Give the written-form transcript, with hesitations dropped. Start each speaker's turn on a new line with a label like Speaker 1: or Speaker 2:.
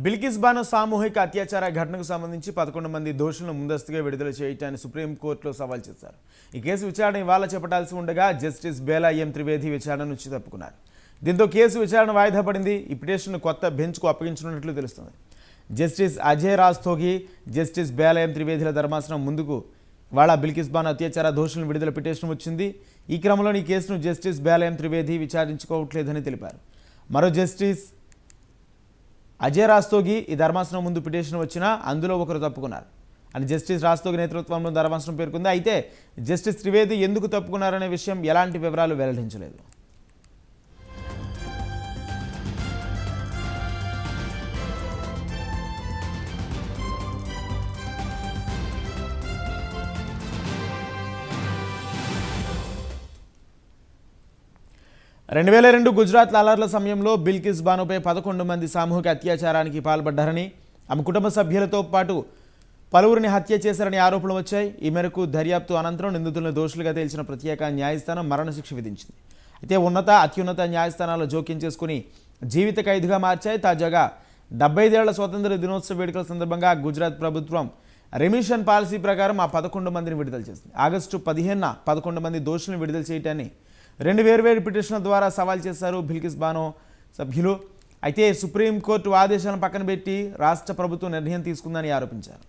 Speaker 1: బిల్కిస్ బానో సామూహిక అత్యాచార ఘటనకు సంబంధించి 11 మంది దోషులను ముందస్తుగా విడుదల చేయటాన్ని సుప్రీంకోర్టులో సవాల్ చేశారు. ఈ కేసు విచారణ ఇవాళ చేపట్టాల్సి ఉండగా జస్టిస్ బేలా ఎం త్రివేది విచారణ నుంచి తప్పుకున్నారు. దీంతో కేసు విచారణ వాయిదా పడింది. ఈ పిటిషన్ను కొత్త బెంచ్కు అప్పగించనున్నట్లు తెలుస్తుంది. జస్టిస్ అజయ్ రాస్తోగి, జస్టిస్ బేలా ఎం త్రివేదిల ధర్మాసనం ముందుకు ఇవాళ బిల్కిస్ బానో అత్యాచార దోషులను విడుదల పిటిషన్ వచ్చింది. ఈ క్రమంలో ఈ కేసును జస్టిస్ బేలా ఎం త్రివేది విచారించుకోవట్లేదని తెలిపారు. మరో జస్టిస్ అజయ్ రాస్తోగి ఈ ధర్మాసనం ముందు పిటిషన్ వచ్చినా అందులో ఒకరు తప్పుకున్నారు అని జస్టిస్ రాస్తోగి నేతృత్వంలో ధర్మాసనం పేర్కొంది. అయితే జస్టిస్ త్రివేది ఎందుకు తప్పుకున్నారనే విషయం ఎలాంటి వివరాలు వెల్లడించలేదు. రెండు 2002 గుజరాత్ అల్లర్ల సమయంలో బిల్కిస్ బానోపై 11 మంది సామూహిక అత్యాచారానికి పాల్పడ్డారని, ఆమె కుటుంబ సభ్యులతో పాటు పలువురిని హత్య చేశారని ఆరోపణలు వచ్చాయి. ఈ మేరకు దర్యాప్తు అనంతరం నిందితులను దోషులుగా తేల్చిన ప్రత్యేక న్యాయస్థానం మరణశిక్ష విధించింది. అయితే అత్యున్నత న్యాయస్థానాల్లో జోక్యం చేసుకుని జీవిత ఖైదుగా మార్చాయి. తాజాగా 75 ఏళ్ల స్వాతంత్ర దినోత్సవ వేడుకల సందర్భంగా గుజరాత్ ప్రభుత్వం రెమిషన్ పాలసీ ప్రకారం ఆ 11 మందిని విడుదల చేసింది. ఆగస్టు 15న 11 మంది దోషులను విడుదల చేయటాన్ని 2 వేర్వేరు పిటిషన్ల ద్వారా సవాల్ చేశారు బిల్కిస్ బానో సభ్యులు. అయితే సుప్రీంకోర్టు ఆదేశాలను పక్కన పెట్టి రాష్ట్ర ప్రభుత్వం నిర్ణయం తీసుకుందని ఆరోపించారు.